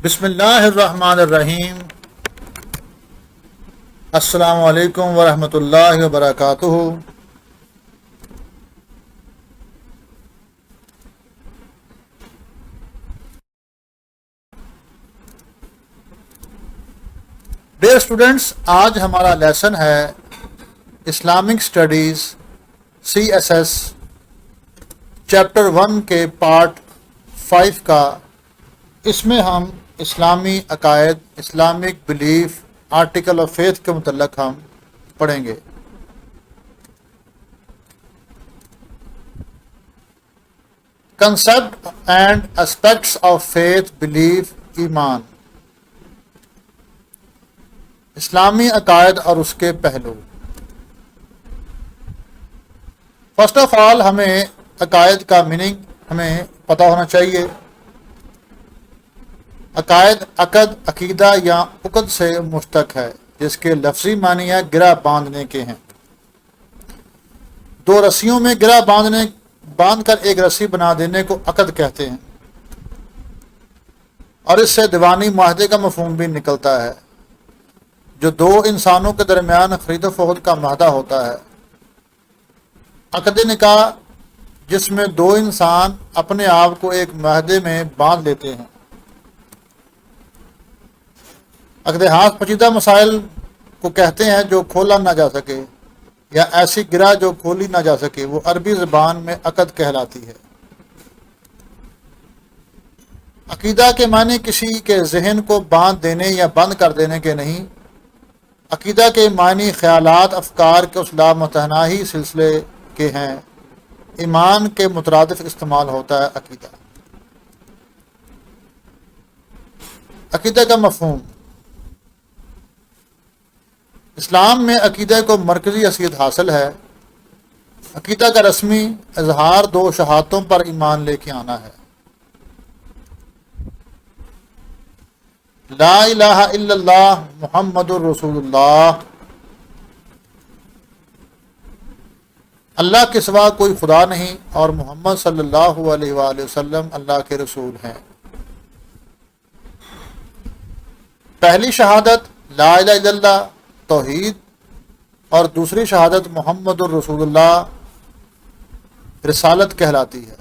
بسم اللہ الرحمن الرحیم۔ السلام علیکم ورحمۃ اللہ وبرکاتہ۔ ڈیئر اسٹوڈنٹس، آج ہمارا لیسن ہے اسلامک اسٹڈیز CSS چیپٹر 1 کے پارٹ 5 کا۔ اس میں ہم اسلامی عقائد، Islamic belief, article of faith کے متعلق ہم پڑھیں گے۔ Concept and aspects of faith, belief, ایمان، اسلامی عقائد اور اس کے پہلو۔ فرسٹ آف آل ہمیں عقائد کا میننگ ہمیں پتہ ہونا چاہیے۔ عقائد عقد، عقیدہ یا عقد سے مشتق ہے، جس کے لفظی معنی ہے گرہ باندھنے کے ہیں۔ دو رسیوں میں گرہ باندھ کر ایک رسی بنا دینے کو عقد کہتے ہیں، اور اس سے دیوانی معاہدے کا مفہوم بھی نکلتا ہے، جو دو انسانوں کے درمیان خرید و فروخت کا معاہدہ ہوتا ہے۔ عقد نکاح، جس میں دو انسان اپنے آپ کو ایک معاہدے میں باندھ لیتے ہیں۔ عقد ہاتھ پیچیدہ مسائل کو کہتے ہیں جو کھولا نہ جا سکے، یا ایسی گرہ جو کھولی نہ جا سکے، وہ عربی زبان میں عقد کہلاتی ہے۔ عقیدہ کے معنی کسی کے ذہن کو باندھ دینے یا بند کر دینے کے نہیں۔ عقیدہ کے معنی خیالات، افکار کے اس لامتناہی سلسلے کے ہیں۔ ایمان کے مترادف استعمال ہوتا ہے عقیدہ۔ عقیدہ کا مفہوم۔ اسلام میں عقیدہ کو مرکزی حیثیت حاصل ہے۔ عقیدہ کا رسمی اظہار دو شہادتوں پر ایمان لے کے آنا ہے۔ لا الہ الا اللہ محمد الرسول اللہ، اللہ کے سوا کوئی خدا نہیں، اور محمد صلی اللہ علیہ وآلہ وسلم اللہ کے رسول ہیں۔ پہلی شہادت لا الہ الا اللہ توحید، اور دوسری شہادت محمد الرسول اللہ رسالت کہلاتی ہے۔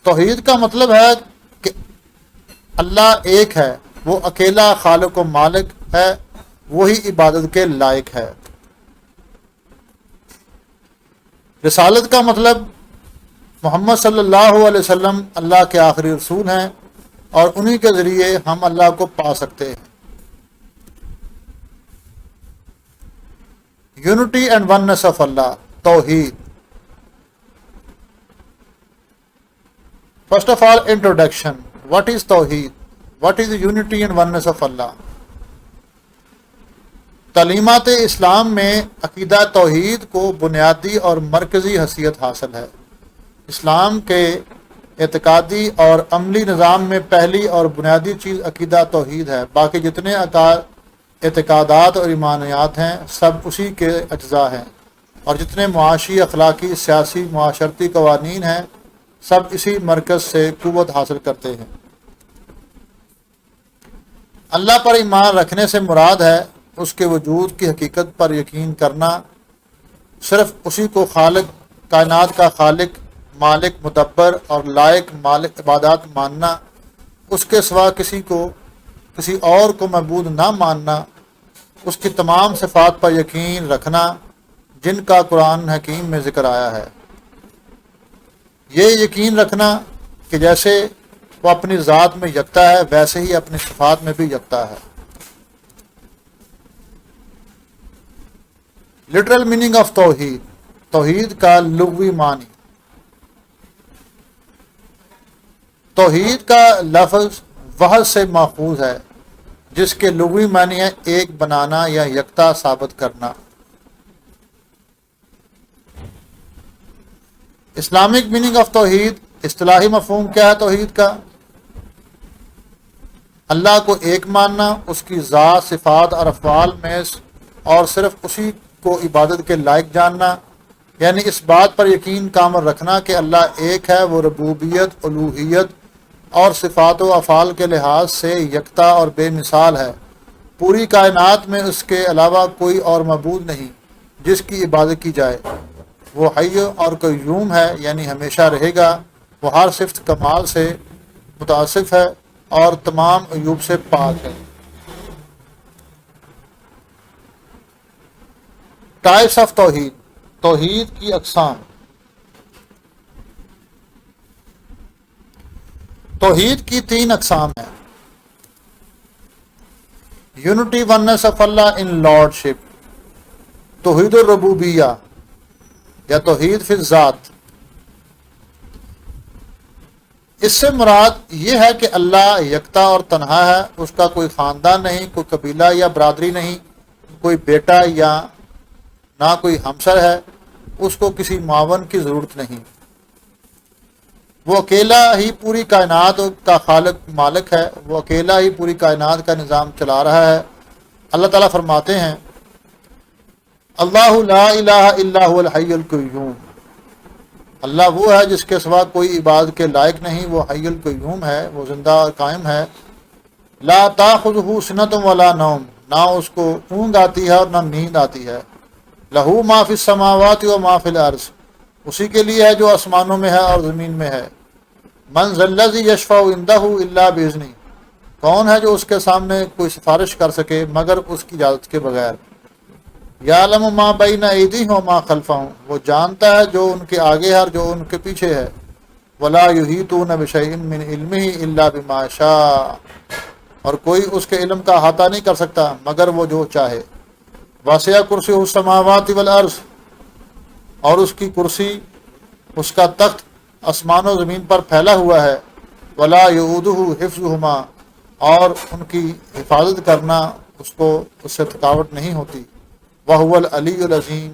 توحید کا مطلب ہے کہ اللہ ایک ہے، وہ اکیلا خالق و مالک ہے، وہی عبادت کے لائق ہے۔ رسالت کا مطلب محمد صلی اللہ علیہ وسلم اللہ کے آخری رسول ہیں، اور انہی کے ذریعے ہم اللہ کو پا سکتے ہیں۔ یونٹی اینڈ وننس آف اللہ، توحید۔ First of all introduction, what is توحید، what is unity and oneness of اللہ۔ تعلیمات اسلام میں عقیدہ توحید کو بنیادی اور مرکزی حیثیت حاصل ہے۔ اسلام کے اعتقادی اور عملی نظام میں پہلی اور بنیادی چیز عقیدہ توحید ہے۔ باقی جتنے اعتقادات اور ایمانیات ہیں سب اسی کے اجزاء ہیں، اور جتنے معاشی، اخلاقی، سیاسی، معاشرتی قوانین ہیں سب اسی مرکز سے قوت حاصل کرتے ہیں۔ اللہ پر ایمان رکھنے سے مراد ہے اس کے وجود کی حقیقت پر یقین کرنا، صرف اسی کو خالق، کائنات کا خالق، مالک، مدبر اور لائق مالک عبادات ماننا، اس کے سوا کسی اور کو معبود نہ ماننا، اس کی تمام صفات پر یقین رکھنا جن کا قرآن حکیم میں ذکر آیا ہے۔ یہ یقین رکھنا کہ جیسے وہ اپنی ذات میں یکتا ہے ویسے ہی اپنی صفات میں بھی یکتا ہے۔ لٹرل میننگ آف توحید، توحید کا لغوی معنی۔ توحید کا لفظ وحد سے ماخوذ ہے، جس کے لغوی معنی ہے ایک بنانا یا یکتا ثابت کرنا۔ اسلامک میننگ آف توحید، اصطلاحی مفہوم کیا ہے توحید کا؟ اللہ کو ایک ماننا، اس کی ذات، صفات اور افعال میں اور صرف اسی کو عبادت کے لائق جاننا، یعنی اس بات پر یقین کامل رکھنا کہ اللہ ایک ہے، وہ ربوبیت، الوہیت اور صفات و افعال کے لحاظ سے یکتا اور بے مثال ہے۔ پوری کائنات میں اس کے علاوہ کوئی اور معبود نہیں جس کی عبادت کی جائے۔ وہ حی اور قیوم ہے، یعنی ہمیشہ رہے گا۔ وہ ہر صفت کمال سے متصف ہے اور تمام عیوب سے پاک ہے۔ ٹائپس آف توحید، توحید کی اقسام۔ توحید کی 3 اقسام ہیں۔ یونٹی ونس آف اللہ ان لارڈشپ، توحید الربوبیہ یا توحید فی الذات۔ اس سے مراد یہ ہے کہ اللہ یکتا اور تنہا ہے، اس کا کوئی خاندان نہیں، کوئی قبیلہ یا برادری نہیں، کوئی بیٹا یا نہ کوئی ہمسر ہے، اس کو کسی معاون کی ضرورت نہیں۔ وہ اکیلا ہی پوری کائنات کا خالق مالک ہے، وہ اکیلا ہی پوری کائنات کا نظام چلا رہا ہے۔ اللہ تعالیٰ فرماتے ہیں اللہ لا الہ الا هو الحی القیوم، اللہ وہ ہے جس کے سوا کوئی عبادت کے لائق نہیں، وہ حی القیوم ہے، وہ زندہ اور قائم ہے۔ لا تاخذہ سنۃ ولا نوم، نہ اس کو اونگ آتی ہے اور نہ نیند آتی ہے۔ لہ ما فی السماوات و ما فی الارض، اسی کے لیے ہے جو آسمانوں میں ہے اور زمین میں ہے۔ من ذا الذی یشفع عندہ الا باذنہ، کون ہے جو اس کے سامنے کوئی سفارش کر سکے مگر اس کی اجازت کے بغیر۔ یعلم ما بین ایدیہم وما خلفہم، وہ جانتا ہے جو ان کے آگے ہے اور جو ان کے پیچھے ہے۔ ولا یحیطون بشیء من علمہ الا بما شاء، اور کوئی اس کے علم کا احاطہ نہیں کر سکتا مگر وہ جو چاہے۔ وسع کرسیہ السماوات والارض، اور اس کی کرسی، اس کا تخت آسمان و زمین پر پھیلا ہوا ہے۔ ولا یؤودہ حفظہما، اور ان کی حفاظت کرنا اس کو اس سے تھکاوٹ نہیں ہوتی۔ وَهُوَ الْعَلِيُّ الْعَظِيمُ،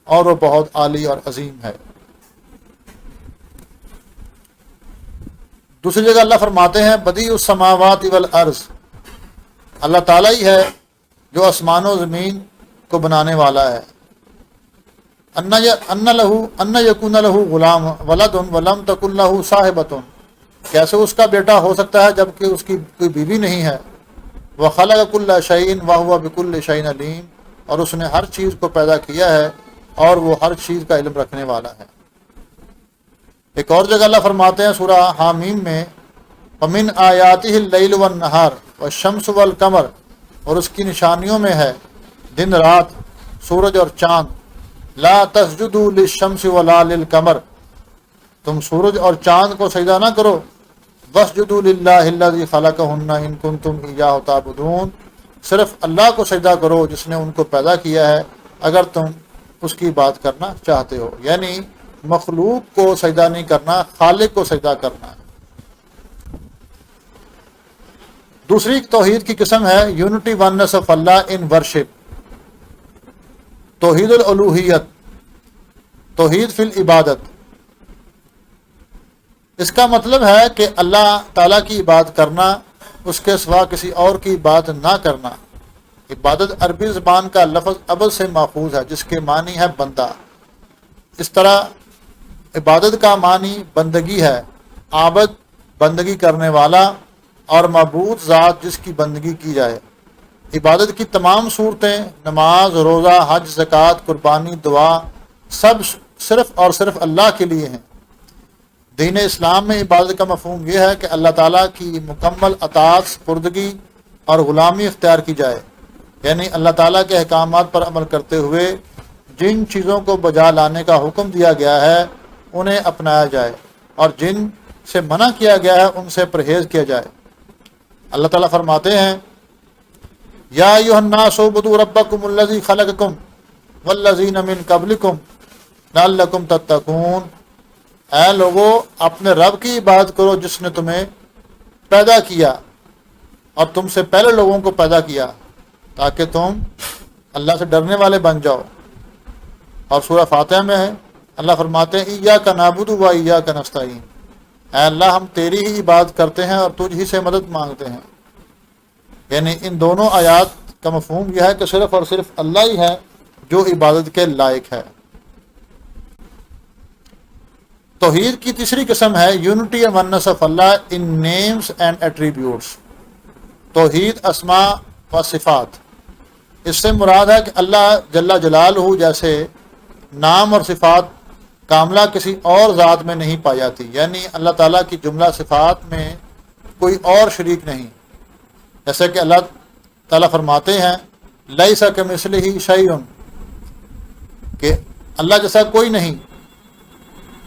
اور وہ بہت عالی اور عظیم ہے۔ دوسری جگہ اللہ فرماتے ہیں بدیع السماوات والارض، اللہ تعالیٰ ہی ہے جو آسمان و زمین کو بنانے والا ہے۔ ان یکون لہ غلام ولد ولم تکن لہ صاحبۃ، کیسے اس کا بیٹا ہو سکتا ہے جبکہ اس کی کوئی بیوی نہیں ہے۔ وخلق کل شیء وہو بکل شیء علیم، اور اس نے ہر چیز کو پیدا کیا ہے اور وہ ہر چیز کا علم رکھنے والا ہے۔ ایک اور جگہ اللہ فرماتے ہیں سورہ حامیم میں وَمِنْ آیَاتِهِ اللَّيْلُ وَالنَّهَارُ وَالشَّمْسُ وَالْقَمَرُ، اور اس کی نشانیوں میں ہے دن رات، سورج اور چاند۔ لا تسجدوا للشمس ولا للقمر، تم سورج اور چاند کو سجدہ نہ کرو۔ واسجدوا للہ الذی خلقہن ان کنتم ایاہ تعبدون، صرف اللہ کو سجدہ کرو جس نے ان کو پیدا کیا ہے اگر تم اس کی بات کرنا چاہتے ہو، یعنی مخلوق کو سجدہ نہیں کرنا، خالق کو سجدہ کرنا ہے۔ دوسری توحید کی قسم ہے unity once of Allah in worship, توحید الالوہیت، توحید فی العبادت۔ اس کا مطلب ہے کہ اللہ تعالیٰ کی عبادت کرنا، اس کے سوا کسی اور کی عبادت نہ کرنا۔ عبادت عربی زبان کا لفظ عبد سے ماخوذ ہے جس کے معنی ہے بندہ۔ اس طرح عبادت کا معنی بندگی ہے، عابد بندگی کرنے والا اور معبود ذات جس کی بندگی کی جائے۔ عبادت کی تمام صورتیں، نماز، روزہ، حج، زکوٰۃ، قربانی، دعا، سب صرف اور صرف اللہ کے لیے ہیں۔ دین اسلام میں عبادت کا مفہوم یہ ہے کہ اللہ تعالیٰ کی مکمل اطاعت، سپردگی اور غلامی اختیار کی جائے، یعنی اللہ تعالیٰ کے احکامات پر عمل کرتے ہوئے جن چیزوں کو بجا لانے کا حکم دیا گیا ہے انہیں اپنایا جائے، اور جن سے منع کیا گیا ہے ان سے پرہیز کیا جائے۔ اللہ تعالیٰ فرماتے ہیں یا ایھا الناس اعبدوا ربکم الذی خلقکم والذین من قبلکم لعلکم تتقون، اے لوگو اپنے رب کی عبادت کرو جس نے تمہیں پیدا کیا اور تم سے پہلے لوگوں کو پیدا کیا تاکہ تم اللہ سے ڈرنے والے بن جاؤ۔ اور سورہ فاتحہ میں ہے اللہ فرماتے ہیں ایاک نعبد و ایاک نستعین، اے اللہ ہم تیری ہی عبادت کرتے ہیں اور تجھ ہی سے مدد مانگتے ہیں۔ یعنی ان دونوں آیات کا مفہوم یہ ہے کہ صرف اور صرف اللہ ہی ہے جو عبادت کے لائق ہے۔ توحید کی تیسری قسم ہے unity and once of Allah in names and attributes, توحید اسماء و صفات۔ اس سے مراد ہے کہ اللہ جل جلالہ جیسے نام اور صفات کاملہ کسی اور ذات میں نہیں پائی جاتی، یعنی اللہ تعالیٰ کی جملہ صفات میں کوئی اور شریک نہیں، جیسے کہ اللہ تعالیٰ فرماتے ہیں لیس کمثلہ شیء، کہ اللہ جیسا کوئی نہیں،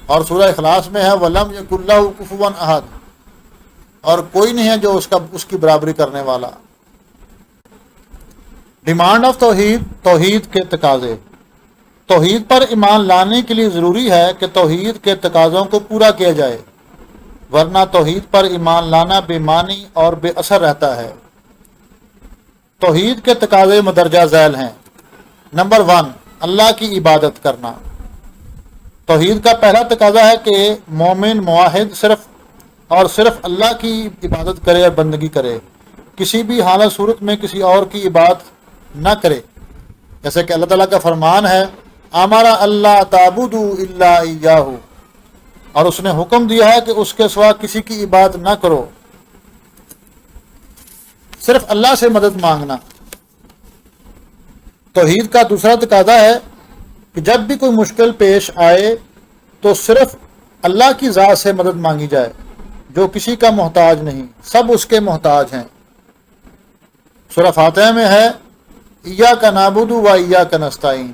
اور سورہ اخلاص میں ہے وَلَمْ يَكُنْ لَهُ كُفُوًا أَحَدٌ، اور کوئی نہیں ہے جو اس کی برابری کرنے والا۔ ڈیمانڈ آف توحید، توحید کے تقاضے۔ توحید پر ایمان لانے کے لیے ضروری ہے کہ توحید کے تقاضوں کو پورا کیا جائے، ورنہ توحید پر ایمان لانا بے معنی اور بے اثر رہتا ہے۔ توحید کے تقاضے مدرجہ ذیل ہیں۔ نمبر 1، اللہ کی عبادت کرنا۔ توحید کا پہلا تقاضا ہے کہ مومن موحد صرف اور صرف اللہ کی عبادت کرے اور بندگی کرے، کسی بھی حالت صورت میں کسی اور کی عبادت نہ کرے، جیسے کہ اللہ تعالیٰ کا فرمان ہے امرا اللہ تعبدوا الا ایاہ، اور اس نے حکم دیا ہے کہ اس کے سوا کسی کی عبادت نہ کرو، صرف اللہ سے مدد مانگنا۔ توحید کا دوسرا تقاضا ہے کہ جب بھی کوئی مشکل پیش آئے تو صرف اللہ کی ذات سے مدد مانگی جائے، جو کسی کا محتاج نہیں، سب اس کے محتاج ہیں۔ سورہ فاتحہ میں ہے ایاک نعبد و ایاک نستعین،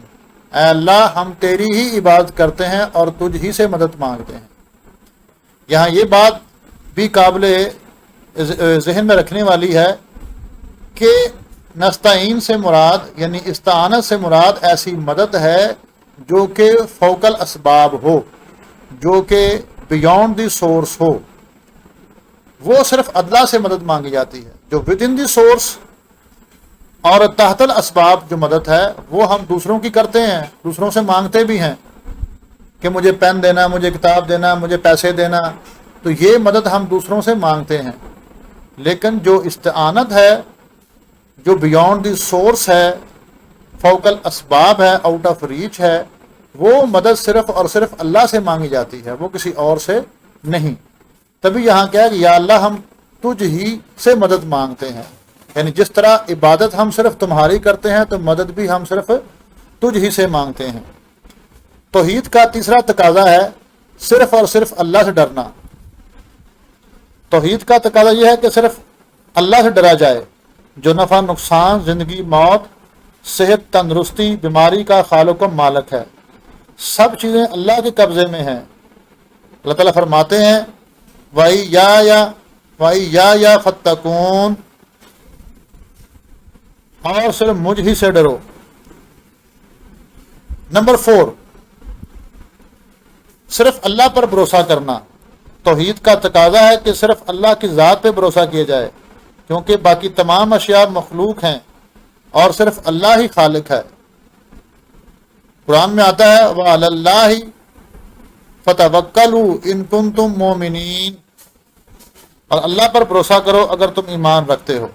اے اللہ ہم تیری ہی عبادت کرتے ہیں اور تجھ ہی سے مدد مانگتے ہیں۔ یہاں یہ بات بھی قابل ذہن میں رکھنے والی ہے کہ نستعین سے مراد یعنی استعانت سے مراد ایسی مدد ہے جو کہ فوق الاسباب ہو، جو کہ بیونڈ دی سورس ہو، وہ صرف اللہ سے مدد مانگی جاتی ہے۔ جو ود ان دی سورس اور تحت الاسباب جو مدد ہے وہ ہم دوسروں کی کرتے ہیں، دوسروں سے مانگتے بھی ہیں کہ مجھے پین دینا، مجھے کتاب دینا، مجھے پیسے دینا، تو یہ مدد ہم دوسروں سے مانگتے ہیں۔ لیکن جو استعانت ہے، جو بیونڈ دی سورس ہے، فوق الاسباب ہے، آؤٹ آف ریچ ہے، وہ مدد صرف اور صرف اللہ سے مانگی جاتی ہے، وہ کسی اور سے نہیں۔ تبھی یہاں کیا ہے کہ یا اللہ ہم تجھ ہی سے مدد مانگتے ہیں، یعنی جس طرح عبادت ہم صرف تمہاری کرتے ہیں تو مدد بھی ہم صرف تجھ ہی سے مانگتے ہیں۔ توحید کا تیسرا تقاضا ہے صرف اور صرف اللہ سے ڈرنا۔ توحید کا تقاضا یہ ہے کہ صرف اللہ سے ڈرا جائے، جو نفع نقصان، زندگی موت، صحت تندرستی، بیماری کا خالق و مالک ہے۔ سب چیزیں اللہ کے قبضے میں ہیں۔ اللہ تعالیٰ فرماتے ہیں وَإِيَّايَ فَاتَّقُونِ، اور صرف مجھ ہی سے ڈرو۔ نمبر 4، صرف اللہ پر بھروسہ کرنا۔ توحید کا تقاضا ہے کہ صرف اللہ کی ذات پہ بھروسہ کیا جائے، کیونکہ باقی تمام اشیاء مخلوق ہیں اور صرف اللہ ہی خالق ہے۔ قرآن میں آتا ہے وَعَلَى اللَّهِ فَتَوَكَّلُوا إِن كُنتُم مُؤْمِنِينَ، اور اللہ پر بھروسہ کرو اگر تم ایمان رکھتے ہو۔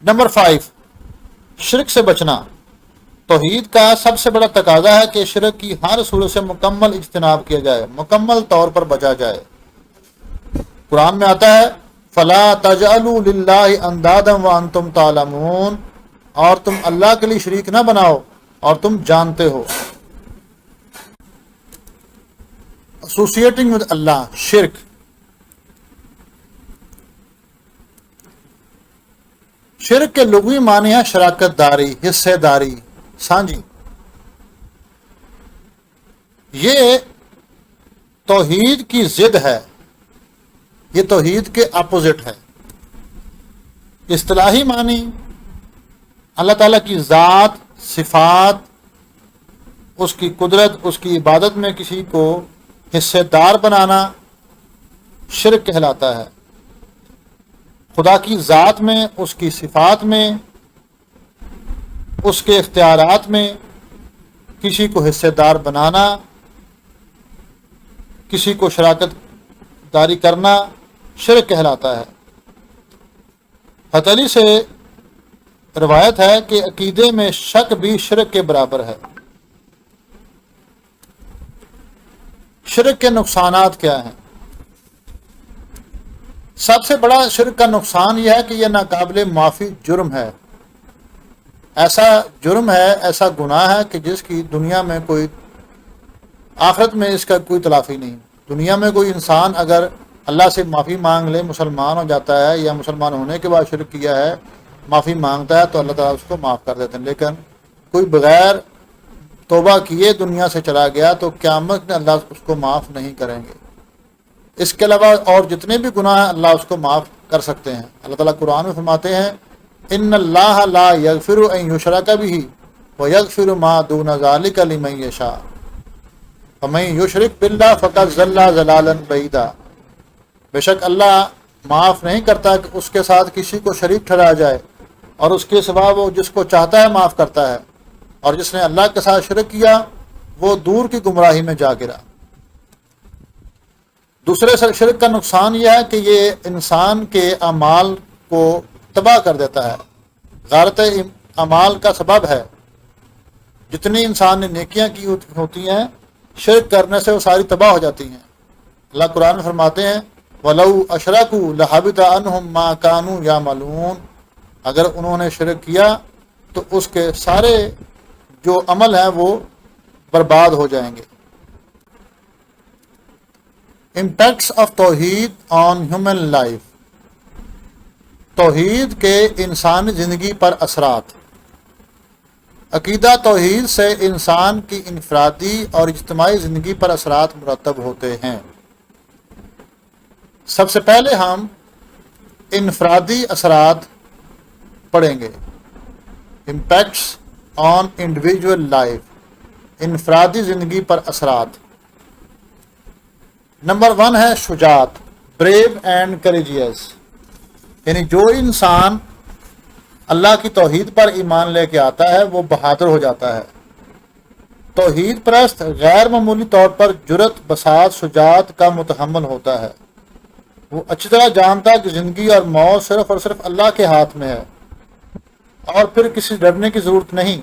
نمبر 5، شرک سے بچنا۔ توحید کا سب سے بڑا تقاضا ہے کہ شرک کی ہر صورت سے مکمل اجتناب کیا جائے، مکمل طور پر بچا جائے۔ قرآن میں آتا ہے فَلَا تَجْعَلُوا لِلَّهِ أَنْدَادًا وَأَنْتُمْ تَعْلَمُونَ، اور تم اللہ کے لیے شریک نہ بناؤ اور تم جانتے ہو۔ ایسوسیٹنگ ود اللہ، شرک۔ شرک کے لغوی معنی ہے شراکت داری، حصے داری، سانجھی۔ یہ توحید کی ضد ہے، یہ توحید کے اپوزٹ ہے۔ اصطلاحی معنی اللہ تعالیٰ کی ذات، صفات، اس کی قدرت، اس کی عبادت میں کسی کو حصے دار بنانا شرک کہلاتا ہے۔ خدا کی ذات میں، اس کی صفات میں، اس کے اختیارات میں کسی کو حصے دار بنانا، کسی کو شراکت داری کرنا شرک کہلاتا ہے۔ حضرت علی سے روایت ہے کہ عقیدے میں شک بھی شرک کے برابر ہے۔ شرک کے نقصانات کیا ہیں؟ سب سے بڑا شرک کا نقصان یہ ہے کہ یہ ناقابل معافی جرم ہے۔ ایسا جرم ہے، ایسا گناہ ہے کہ جس کی دنیا میں کوئی، آخرت میں اس کا کوئی تلافی نہیں۔ دنیا میں کوئی انسان اگر اللہ سے معافی مانگ لے، مسلمان ہو جاتا ہے یا مسلمان ہونے کے بعد شرک کیا ہے، معافی مانگتا ہے تو اللہ تعالیٰ اس کو معاف کر دیتے ہیں۔ لیکن کوئی بغیر توبہ کیے دنیا سے چلا گیا تو قیامت میں اللہ اس کو معاف نہیں کریں گے۔ اس کے علاوہ اور جتنے بھی گناہ ہیں اللہ اس کو معاف کر سکتے ہیں۔ اللہ تعالیٰ قرآن میں فرماتے ہیں ان اللہ لا یغفر ان یشرک بہ ویغفر ما دون ذلک لمن یشاء فمن یشرک باللہ فقد ضل ضلالا بعیدا۔ بے شک اللہ معاف نہیں کرتا کہ اس کے ساتھ کسی کو شریک ٹھہرایا جائے، اور اس کے سوا وہ جس کو چاہتا ہے معاف کرتا ہے، اور جس نے اللہ کے ساتھ شرک کیا وہ دور کی گمراہی میں جا گرا۔ دوسرے شرک کا نقصان یہ ہے کہ یہ انسان کے اعمال کو تباہ کر دیتا ہے، غارت اعمال کا سبب ہے۔ جتنی انسان نے نیکیاں کی ہوتی ہیں، شرک کرنے سے وہ ساری تباہ ہو جاتی ہیں۔ اللہ قرآن میں فرماتے ہیں وَلَوْ أَشْرَكُوا لَحَبِطَ عَنْهُمْ مَا كَانُوا يَعْمَلُونَ، اگر انہوں نے شرک کیا تو اس کے سارے جو عمل ہیں وہ برباد ہو جائیں گے۔ امپیکٹس آف توحید آن ہیومن لائف، توحید کے انسانی زندگی پر اثرات۔ عقیدہ توحید سے انسان کی انفرادی اور اجتماعی زندگی پر اثرات مرتب ہوتے ہیں۔ سب سے پہلے ہم انفرادی اثرات پڑھیں گے۔ امپیکٹس آن انڈیویجول لائف، انفرادی زندگی پر اثرات۔ نمبر 1 ہے شجاعت، بریو اینڈ کریجیس، یعنی جو انسان اللہ کی توحید پر ایمان لے کے آتا ہے وہ بہادر ہو جاتا ہے۔ توحید پرست غیر معمولی طور پر جرأت، بساط، شجاعت کا متحمل ہوتا ہے۔ وہ اچھی طرح جانتا ہے کہ زندگی اور موت صرف اور صرف اللہ کے ہاتھ میں ہے، اور پھر کسی ڈرنے کی ضرورت نہیں۔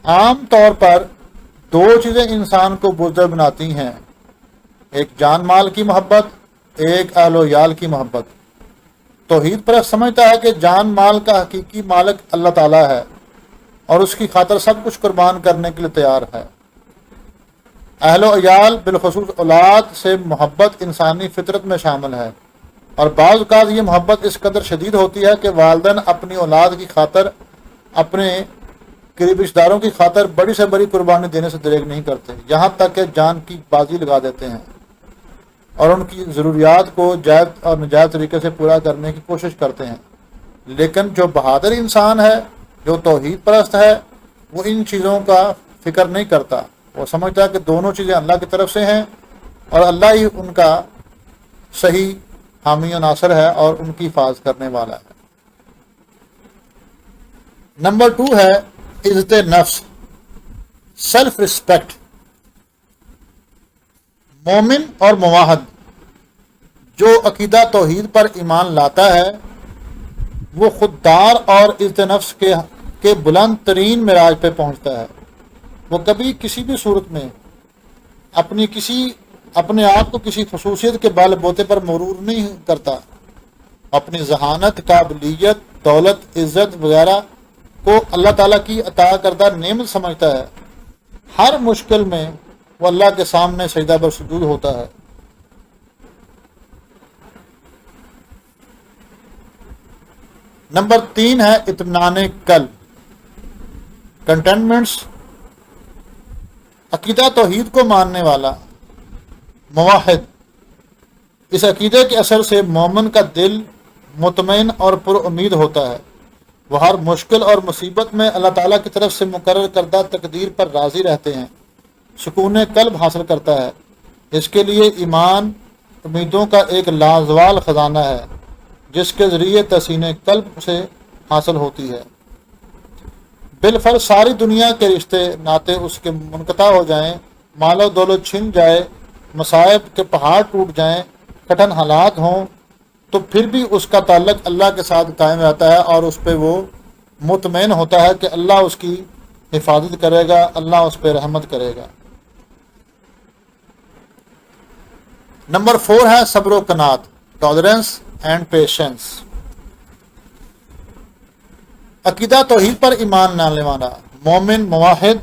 عام طور پر 2 چیزیں انسان کو بزدل بناتی ہیں، ایک جان مال کی محبت، ایک اہل و عیال کی محبت۔ توحید پرست سمجھتا ہے کہ جان مال کا حقیقی مالک اللہ تعالیٰ ہے، اور اس کی خاطر سب کچھ قربان کرنے کے لیے تیار ہے۔ اہل و عیال بالخصوص اولاد سے محبت انسانی فطرت میں شامل ہے، اور بعض اوقات یہ محبت اس قدر شدید ہوتی ہے کہ والدین اپنی اولاد کی خاطر، اپنے قریبی رشتہ داروں کی خاطر بڑی سے بڑی قربانی دینے سے دریغ نہیں کرتے، یہاں تک کہ جان کی بازی لگا دیتے ہیں، اور ان کی ضروریات کو جائز اور ناجائز طریقے سے پورا کرنے کی کوشش کرتے ہیں۔ لیکن جو بہادر انسان ہے، جو توحید پرست ہے، وہ ان چیزوں کا فکر نہیں کرتا۔ وہ سمجھتا ہے کہ دونوں چیزیں اللہ کی طرف سے ہیں، اور اللہ ہی ان کا صحیح حامی و ناصر ہے اور ان کی حفاظت کرنے والا ہے۔ نمبر 2 ہے عزت نفس، سیلف رسپیکٹ۔ مومن اور موحد جو عقیدہ توحید پر ایمان لاتا ہے وہ خوددار اور عزت نفس کے بلند ترین معراج پہ پہنچتا ہے۔ وہ کبھی کسی بھی صورت میں اپنے آپ کو کسی خصوصیت کے بال بوتے پر مغرور نہیں کرتا، اپنی ذہانت، قابلیت، دولت، عزت وغیرہ کو اللہ تعالیٰ کی عطا کردہ نعمت سمجھتا ہے۔ ہر مشکل میں وہ اللہ کے سامنے سجدہ پر سجود ہوتا ہے۔ نمبر 3 ہے اطمینان قلب، کنٹینٹمنٹس۔ عقیدہ توحید کو ماننے والا موحد، اس عقیدے کے اثر سے مومن کا دل مطمئن اور پر امید ہوتا ہے۔ وہ ہر مشکل اور مصیبت میں اللہ تعالیٰ کی طرف سے مقرر کردہ تقدیر پر راضی رہتے ہیں، سکون قلب حاصل کرتا ہے۔ اس کے لیے ایمان امیدوں کا ایک لازوال خزانہ ہے، جس کے ذریعے تحسین قلب سے حاصل ہوتی ہے۔ بالفرض ساری دنیا کے رشتے ناطے اس کے منقطع ہو جائیں، مال و دولت چھن جائے، مصائب کے پہاڑ ٹوٹ جائیں، کٹھن حالات ہوں، تو پھر بھی اس کا تعلق اللہ کے ساتھ قائم رہتا ہے، اور اس پہ وہ مطمئن ہوتا ہے کہ اللہ اس کی حفاظت کرے گا، اللہ اس پہ رحمت کرے گا۔ نمبر 4 ہے صبر و قناعت، ٹالرنس اینڈ پیشنس۔ عقیدہ توحید پر ایمان لانے والا مومن موحد،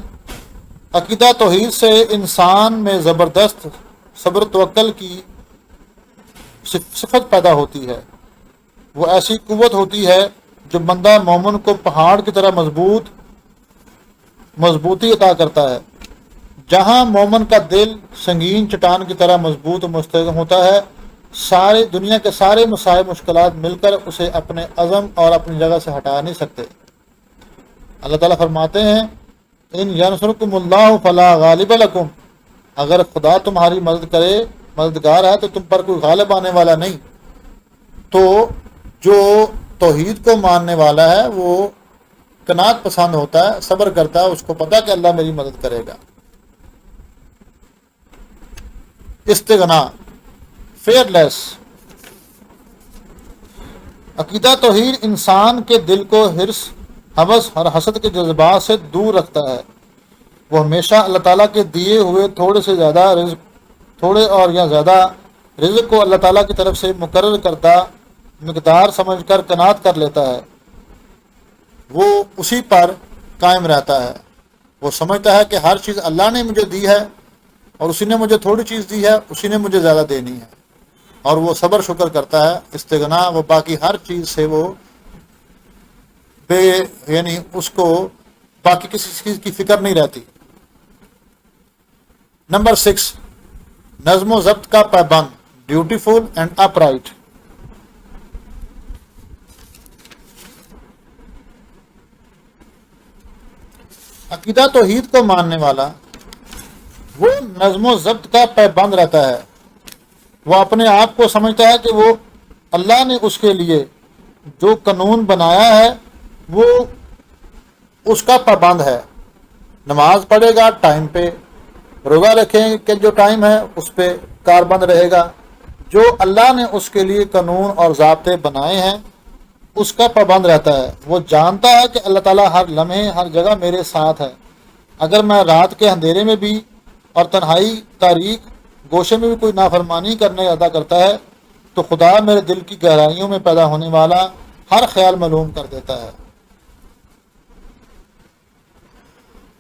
عقیدہ توحید سے انسان میں زبردست صبر توکل کی صفت پیدا ہوتی ہے۔ وہ ایسی قوت ہوتی ہے جو بندہ مومن کو پہاڑ کی طرح مضبوطی عطا کرتا ہے۔ جہاں مومن کا دل سنگین چٹان کی طرح مضبوط و مستحکم ہوتا ہے، ساری دنیا کے سارے مصائب مشکلات مل کر اسے اپنے عزم اور اپنی جگہ سے ہٹا نہیں سکتے۔ اللہ تعالیٰ فرماتے ہیں ان ینصرکم اللہ فلا غالب لکم، اگر خدا تمہاری مدد کرے، مددگار ہے، تو تم پر کوئی غالب آنے والا نہیں۔ تو جو توحید کو ماننے والا ہے وہ قناعت پسند ہوتا ہے، صبر کرتا ہے، اس کو پتہ کہ اللہ میری مدد کرے گا۔ استغنا، فیئرلیس، عقیدہ توحید انسان کے دل کو حرص، حوث اور حسد کے جذبات سے دور رکھتا ہے۔ وہ ہمیشہ اللہ تعالیٰ کے دیے ہوئے تھوڑے اور یا زیادہ رزق کو اللہ تعالیٰ کی طرف سے مقرر کردہ مقدار سمجھ کر قناعت کر لیتا ہے۔ وہ اسی پر قائم رہتا ہے۔ وہ سمجھتا ہے کہ ہر چیز اللہ نے مجھے دی ہے اور اسی نے مجھے تھوڑی چیز دی ہے، اسی نے مجھے زیادہ دینی ہے، اور وہ صبر شکر کرتا ہے۔ استغنا، وہ باقی ہر چیز سے وہ یعنی اس کو باقی کسی چیز کی فکر نہیں رہتی۔ نمبر 6، نظم و ضبط کا پابند، ڈیوٹیفل اینڈ اپ رائٹ۔ عقیدہ توحید کو ماننے والا وہ نظم و ضبط کا پابند رہتا ہے۔ وہ اپنے آپ کو سمجھتا ہے کہ وہ اللہ نے اس کے لیے جو قانون بنایا ہے وہ اس کا پابند ہے۔ نماز پڑھے گا ٹائم پہ، روزہ رکھیں کہ جو ٹائم ہے اس پہ کاربند رہے گا۔ جو اللہ نے اس کے لیے قانون اور ضابطے بنائے ہیں اس کا پابند رہتا ہے۔ وہ جانتا ہے کہ اللہ تعالیٰ ہر لمحے ہر جگہ میرے ساتھ ہے۔ اگر میں رات کے اندھیرے میں بھی اور تنہائی تاریک گوشے میں بھی کوئی نافرمانی کرنے ادا کرتا ہے تو خدا میرے دل کی گہرائیوں میں پیدا ہونے والا ہر خیال معلوم کر دیتا ہے۔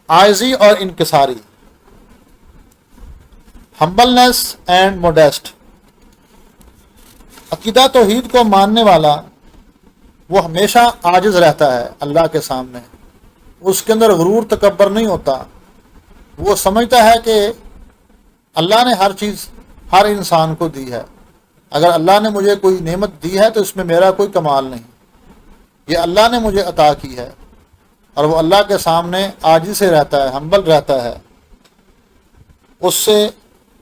عاجزی اور انکساری، ہمبلنس اینڈ موڈیسٹ۔ عقیدہ توحید کو ماننے والا وہ ہمیشہ عاجز رہتا ہے اللہ کے سامنے۔ اس کے اندر غرور تکبر نہیں ہوتا۔ وہ سمجھتا ہے کہ اللہ نے ہر چیز ہر انسان کو دی ہے۔ اگر اللہ نے مجھے کوئی نعمت دی ہے تو اس میں میرا کوئی کمال نہیں، یہ اللہ نے مجھے عطا کی ہے۔ اور وہ اللہ کے سامنے عاجز سے رہتا ہے، ہمبل رہتا ہے۔ اس سے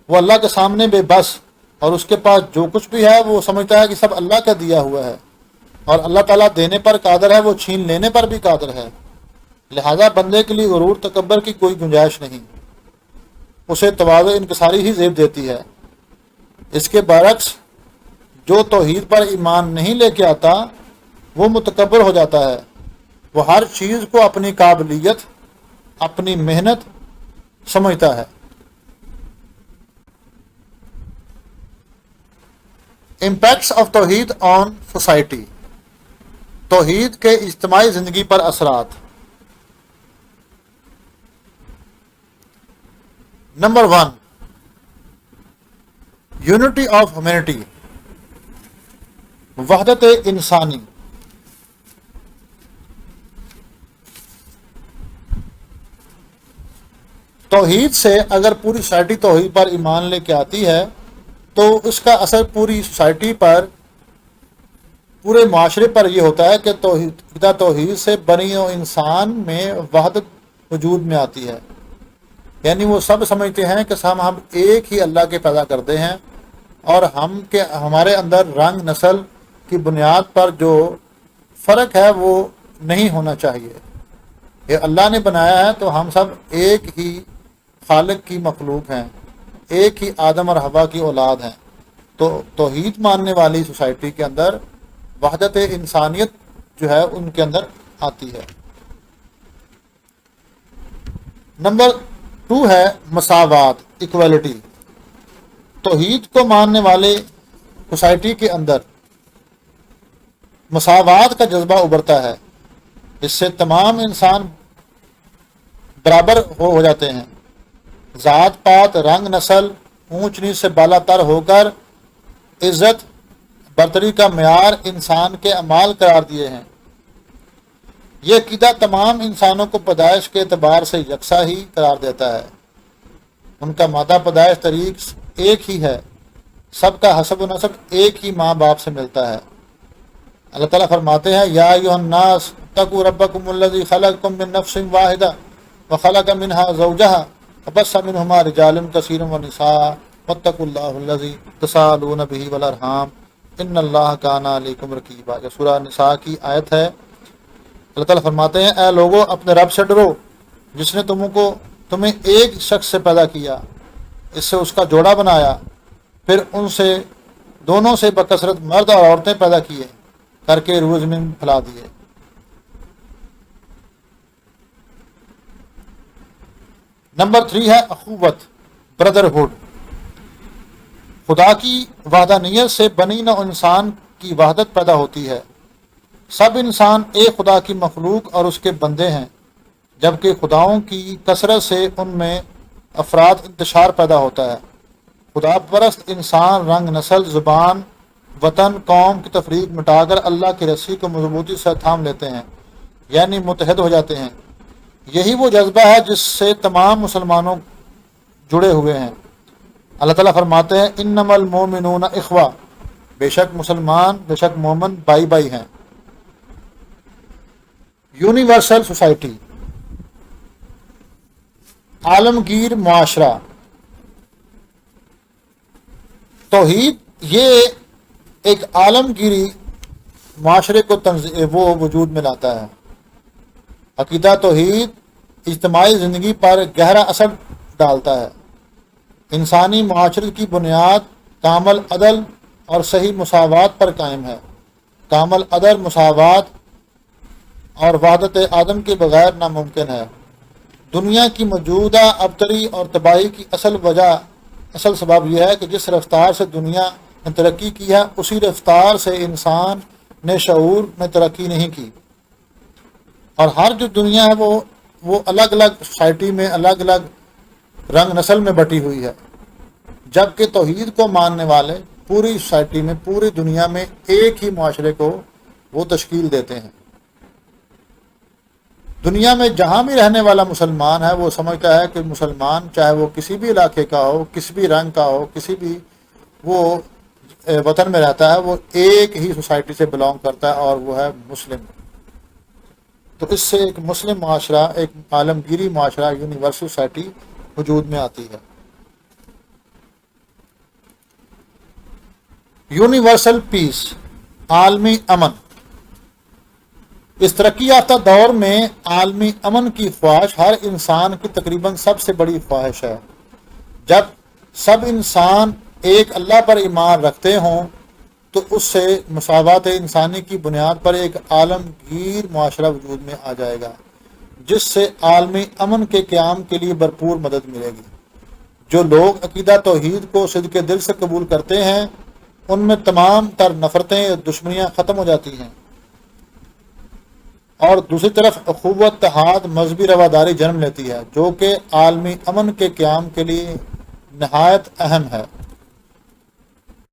وہ اللہ کے سامنے بے بس، اور اس کے پاس جو کچھ بھی ہے وہ سمجھتا ہے کہ سب اللہ کا دیا ہوا ہے، اور اللہ تعالیٰ دینے پر قادر ہے، وہ چھین لینے پر بھی قادر ہے۔ لہذا بندے کے لیے غرور تکبر کی کوئی گنجائش نہیں، اسے تواضع انکساری ہی زیب دیتی ہے۔ اس کے برعکس جو توحید پر ایمان نہیں لے کے آتا وہ متکبر ہو جاتا ہے۔ وہ ہر چیز کو اپنی قابلیت، اپنی محنت سمجھتا ہے۔ امپیکٹس آف توحید آن سوسائٹی، توحید کے اجتماعی زندگی پر اثرات۔ نمبر 1، یونٹی آف ہیومینٹی، وحدت انسانی۔ توحید سے اگر پوری سوسائٹی توحید پر ایمان لے کے آتی ہے تو اس کا اثر پوری سوسائٹی پر، پورے معاشرے پر یہ ہوتا ہے کہ توحید سے بنی و انسان میں وحدت وجود میں آتی ہے۔ یعنی وہ سب سمجھتے ہیں کہ ہم ایک ہی اللہ کے پیدا کرتے ہیں، اور ہمارے اندر رنگ نسل کی بنیاد پر جو فرق ہے وہ نہیں ہونا چاہیے۔ یہ اللہ نے بنایا ہے تو ہم سب ایک ہی خالق کی مخلوق ہیں، ایک ہی آدم اور حوا کی اولاد ہیں۔ تو توحید ماننے والی سوسائٹی کے اندر وحدت انسانیت جو ہے ان کے اندر آتی ہے۔ نمبر 2 ہے مساوات، ایکویلٹی۔ توحید کو ماننے والے سوسائٹی کے اندر مساوات کا جذبہ ابھرتا ہے، اس سے تمام انسان برابر ہو جاتے ہیں، ذات پات، رنگ، نسل، اونچ نیچ سے بالا تر ہو کر عزت برتری کا معیار انسان کے اعمال قرار دیے ہیں۔ یہ عقیدہ تمام انسانوں کو پیدائش کے اعتبار سے یکساں ہی قرار دیتا ہے، ان کا مادہ پیدائش طریق ایک ہی ہے، سب کا حسب و نسب ایک ہی ماں باپ سے ملتا ہے۔ اللہ تعالیٰ فرماتے ہیں یا ایھا الناس اتقوا ربکم الذی خلقکم من نفس واحدہ وخلق منها زوجها وبث منهما رجالا کثیرا ونساء واتقوا اللہ الذی تساءلون به والارحام ان اللہ کان علیکم رقیبا۔ یہ سورہ نساء کی آیت ہے۔ اللہ تعالیٰ فرماتے ہیں اے لوگو اپنے رب سے ڈرو جس نے تمہیں ایک شخص سے پیدا کیا، اس سے اس کا جوڑا بنایا، پھر ان سے دونوں سے بکثرت مرد اور عورتیں پیدا کیے کر کے روح زمین پھیلا دیے۔ نمبر 3 ہے اخوت، بردرہڈ۔ خدا کی وحدانیت سے بنی نوع انسان کی وحدت پیدا ہوتی ہے۔ سب انسان ایک خدا کی مخلوق اور اس کے بندے ہیں، جبکہ خداؤں کی کثرت سے ان میں افراد انتشار پیدا ہوتا ہے۔ خدا پرست انسان رنگ، نسل، زبان، وطن، قوم کی تفریق مٹا کر اللہ کی رسی کو مضبوطی سے تھام لیتے ہیں، یعنی متحد ہو جاتے ہیں۔ یہی وہ جذبہ ہے جس سے تمام مسلمانوں جڑے ہوئے ہیں۔ اللہ تعالیٰ فرماتے ہیں انما المؤمنون اخوہ، بے شک مسلمان، بے شک مومن بھائی بھائی ہیں۔ یونیورسل سوسائٹی، عالمگیر معاشرہ۔ توحید یہ ایک عالمگیری معاشرے کو وہ وجود میں لاتا ہے۔ عقیدہ توحید اجتماعی زندگی پر گہرا اثر ڈالتا ہے۔ انسانی معاشرت کی بنیاد کامل عدل اور صحیح مساوات پر قائم ہے۔ کامل عدل، مساوات اور وحدت آدم کے بغیر ناممکن ہے۔ دنیا کی موجودہ ابتری اور تباہی کی اصل سبب یہ ہے کہ جس رفتار سے دنیا نے ترقی کی ہے اسی رفتار سے انسان نے شعور میں ترقی نہیں کی، اور ہر جو دنیا ہے وہ الگ الگ سوسائٹی میں الگ الگ رنگ نسل میں بٹی ہوئی ہے، جبکہ توحید کو ماننے والے پوری سوسائٹی میں، پوری دنیا میں ایک ہی معاشرے کو وہ تشکیل دیتے ہیں۔ دنیا میں جہاں بھی رہنے والا مسلمان ہے وہ سمجھتا ہے کہ مسلمان چاہے وہ کسی بھی علاقے کا ہو، کسی بھی رنگ کا ہو، کسی بھی وہ وطن میں رہتا ہے، وہ ایک ہی سوسائٹی سے بلانگ کرتا ہے اور وہ ہے مسلم۔ تو اس سے ایک مسلم معاشرہ، ایک عالمگیری معاشرہ، یونیورسل سوسائٹی وجود میں آتی ہے۔ یونیورسل پیس، عالمی امن۔ اس ترقی یافتہ دور میں عالمی امن کی خواہش ہر انسان کی تقریباً سب سے بڑی خواہش ہے۔ جب سب انسان ایک اللہ پر ایمان رکھتے ہوں تو اس سے مساوات انسانی کی بنیاد پر ایک عالمگیر معاشرہ وجود میں آ جائے گا، جس سے عالمی امن کے قیام کے لیے بھرپور مدد ملے گی۔ جو لوگ عقیدہ توحید کو صدق دل سے قبول کرتے ہیں ان میں تمام تر نفرتیں، دشمنیاں ختم ہو جاتی ہیں، اور دوسری طرف اخوت، اتحاد، مذہبی رواداری جنم لیتی ہے، جو کہ عالمی امن کے قیام کے لیے نہایت اہم ہے۔